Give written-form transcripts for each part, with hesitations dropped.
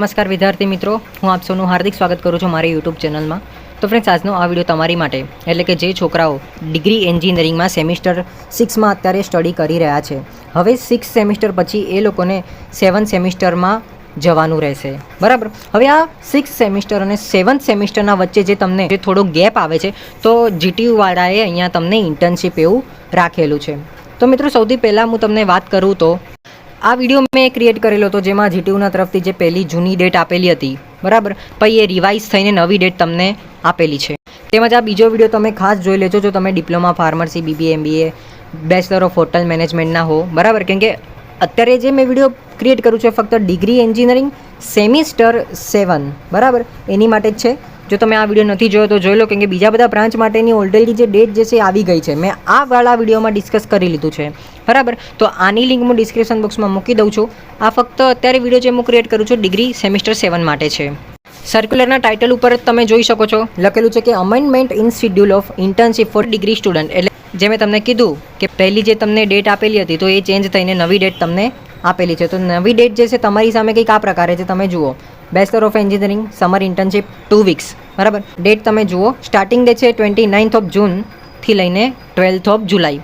નમસ્કાર વિદ્યાર્થી મિત્રો, હું આપ સૌનું હાર્દિક સ્વાગત કરું છું મારી યુટ્યુબ ચેનલમાં. તો ફ્રેન્ડ્સ, આજનો આ વિડીયો તમારી માટે, એટલે કે જે છોકરાઓ ડિગ્રી એન્જિનિયરિંગમાં સેમિસ્ટર 6માં અત્યારે સ્ટડી કરી રહ્યા છે, હવે 6 સેમિસ્ટર પછી એ લોકોને 7 સેમિસ્ટરમાં જવાનું રહેશે. બરાબર. હવે આ 6 સેમિસ્ટર અને 7th સેમિસ્ટરના વચ્ચે જે તમને જે થોડો ગેપ આવે છે, તો જીટીયુ વાળાએ અહીંયા તમને ઇન્ટર્નશીપ એવું રાખેલું છે. તો મિત્રો, સૌથી પહેલાં હું તમને વાત કરું તો આ વિડીયો મેં ક્રિએટ કરેલો હતો, જેમાં જીટીયુના તરફથી જે પહેલી જૂની ડેટ આપેલી હતી, બરાબર, પછી એ રિવાઇઝ થઈને નવી ડેટ તમને આપેલી છે. તેમજ આ બીજો વિડીયો તમે ખાસ જોઈ લેજો જો તમે diploma pharmacy, BBA, MBA, bachelor of hotel મેનેજમેન્ટના હો. બરાબર. કેમ કે અત્યારે જે મેં વિડીયો ક્રિએટ કરું છું એ ફક્ત ડિગ્રી એન્જિનિયરિંગ સેમિસ્ટર 7, બરાબર, એની માટે જ છે. જો તમે આ વિડીયો નથી જોયો તો જોઈ લો, કેમ કે બીજા બધા બ્રાન્ચ માટેની ઓલરેડી જે ડેટ જે છે આવી ગઈ છે. મેં આ વાળા વિડીયોમાં ડિસ્કસ કરી લીધું છે, બરાબર. તો આની લિંક હું ડિસ્ક્રિપ્શન બોક્સમાં મૂકી દઉં છું. આ ફક્ત અત્યારે વિડીયો જે હું ક્રિએટ કરું છું ડિગ્રી સેમિસ્ટર 7 માટે છે. સર્ક્યુલરના ટાઇટલ ઉપર જ તમે જોઈ શકો છો, લખેલું છે કે amendment in schedule of internship for degree student. એટલે જે મેં તમને કીધું કે પહેલી જે તમને ડેટ આપેલી હતી, તો એ ચેન્જ થઈને નવી ડેટ તમને આપેલી છે. તો નવી ડેટ જે છે તમારી સામે કંઈક આ પ્રકારે છે, તમે જુઓ. Bachelor of engineering summer internship 2 weeks, બરાબર. ડેટ તમે જુઓ, સ્ટાર્ટિંગ ડેટ છે 29th ઓફ જૂનથી લઈને 12th ઓફ જુલાઈ.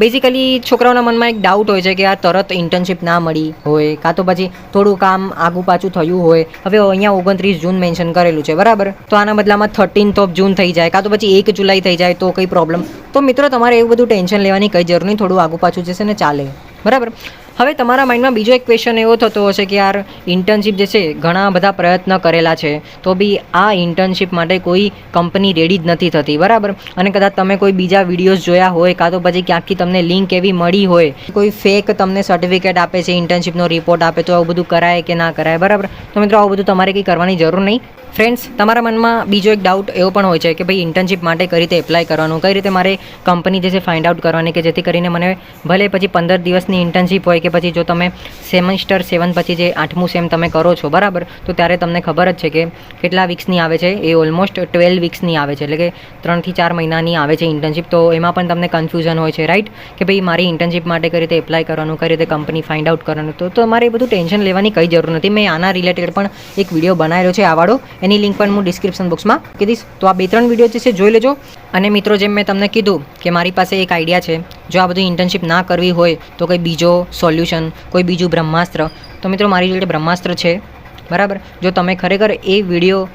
બેઝિકલી છોકરાઓના મનમાં એક ડાઉટ હોય છે કે આ તરત ઇન્ટર્નશીપ ના મળી હોય, કાં તો પછી થોડું કામ આગું પાછું થયું હોય. હવે અહીંયા 29 જૂન મેન્શન કરેલું છે, બરાબર. તો આના બદલામાં 13th ઓફ જૂન થઈ જાય, કાં તો પછી 1 જુલાઈ થઈ જાય, તો કંઈ પ્રોબ્લેમ. તો મિત્રો, તમારે એવું બધું ટેન્શન લેવાની કંઈ જરૂર નહીં, થોડું આગું પાછું જશે ને ચાલે, બરાબર. હવે તમારા માઇન્ડમાં બીજો એક ક્વેશ્ચન એવો થતો હશે કે યાર, ઇન્ટર્નશીપ જે છે ઘણા બધા પ્રયત્ન કરેલા છે, તો બી આ ઇન્ટર્નશીપ માટે કોઈ કંપની રેડી જ નથી થતી, બરાબર. અને કદાચ તમે કોઈ બીજા વિડીયોઝ જોયા હોય, કાં તો પછી ક્યાંકથી તમને લિંક એવી મળી હોય, કોઈ ફેક તમને સર્ટિફિકેટ આપે છે, ઇન્ટર્નશીપનો રિપોર્ટ આપે, તો આવું બધું કરાય કે ના કરાય, બરાબર. તો મિત્રો, આવું બધું તમારે કંઈ કરવાની જરૂર નહીં. ફ્રેન્ડ્સ, તમારા મનમાં બીજો એક ડાઉટ એવો પણ હોય છે કે ભાઈ, ઇન્ટર્નશીપ માટે કઈ રીતે એપ્લાય કરવાનું, કઈ રીતે મારે કંપની જે છે ફાઇન્ડ આઉટ કરવાની, કે જેથી કરીને મને ભલે પછી 15 દિવસની ઇન્ટર્નશીપ હોય, કે પછી જો તમે સેમિસ્ટર 7 પછી જે 8મું સેમ તમે કરો છો, બરાબર, તો ત્યારે તમને ખબર જ છે કે કેટલા વીક્સની આવે છે. એ ઓલમોસ્ટ 12 વીક્સની આવે છે, એટલે કે 3 થી 4 મહિનાની આવે છે ઇન્ટર્નશીપ. તો એમાં પણ તમને કન્ફ્યુઝન હોય છે, રાઈટ, કે ભાઈ મારી ઇન્ટર્નશીપ માટે કઈ રીતે એપ્લાય કરવાનું, કઈ રીતે કંપની ફાઇન્ડ આઉટ કરવાનું. તો તમારે એ બધું ટેન્શન લેવાની કંઈ જરૂર નથી. મેં આના રિલેટેડ પણ એક વિડીયો બનાવેલો છે આવાળો, એની લિંક પણ હું ડિસ્ક્રિપ્શન બોક્સમાં કીધીશ. તો આ 2-3 વિડીયો જે છે જોઈ લેજો. અને મિત્રો, જેમ મેં તમને કીધું કે મારી પાસે એક આઈડિયા છે, જો આ બધું ઇન્ટર્નશીપ ના કરવી હોય તો કંઈ બીજો સોલ્યુશન, કોઈ બીજું બ્રહ્માસ્ત્ર, તો મિત્રો મારી જોડે બ્રહ્માસ્ત્ર છે, બરાબર. જો તમે ખરેખર એ વિડીયો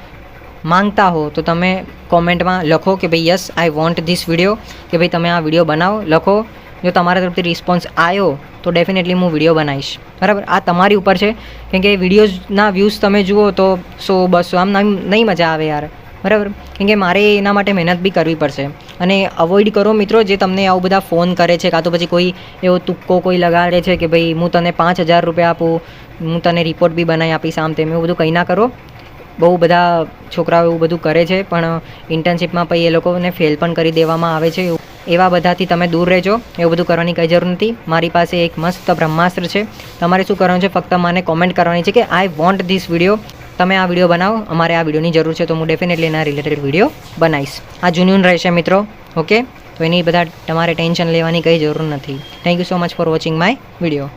માંગતા હો તો તમે કોમેન્ટમાં લખો કે ભાઈ yes, I want this video, કે ભાઈ તમે આ વિડીયો બનાવો, લખો. જો તમારા તરફથી રિસ્પોન્સ આવ્યો તો ડેફિનેટલી હું વિડીયો બનાવીશ, બરાબર. આ તમારી ઉપર છે, કેમ કે વિડીયોઝના વ્યૂઝ તમે જુઓ તો 100-200 આમ નહીં મજા આવે યાર, બરાબર. કેમ કે મારે એના માટે મહેનત બી કરવી પડશે. અને અવોઇડ કરો મિત્રો જે તમને આવું બધા ફોન કરે છે, કાં તો પછી કોઈ એવો તુક્કો કોઈ લગાડે છે કે ભાઈ હું તને 5000 રૂપિયા આપું, હું તને રિપોર્ટ બી બનાવી આપીશ, આમ તેમ, એવું બધું કંઈ ના કરો. બહુ બધા છોકરાઓ એવું બધું કરે છે, પણ ઇન્ટર્નશીપમાં પછી એ લોકોને ફેલ પણ કરી દેવામાં આવે છે. એવા બધાથી તમે દૂર રહેજો. એવું બધું કરવાની કંઈ જરૂર નથી. મારી પાસે એક મસ્ત બ્રહ્માસ્ત્ર છે. તમારે શું કરવાનું છે, ફક્ત મને કોમેન્ટ કરવાની છે કે આઈ વોન્ટ ધીસ વિડીયો, તમે આ વિડીયો બનાવો, અમારે આ વિડીયોની જરૂર છે, તો હું ડેફિનેટલી એના રિલેટેડ વિડીયો બનાવીશ. આ જુન્યુન રહેશે મિત્રો, ઓકે. તો એની બધા તમારે ટેન્શન લેવાની કંઈ જરૂર નથી. Thank you so much for watching my video.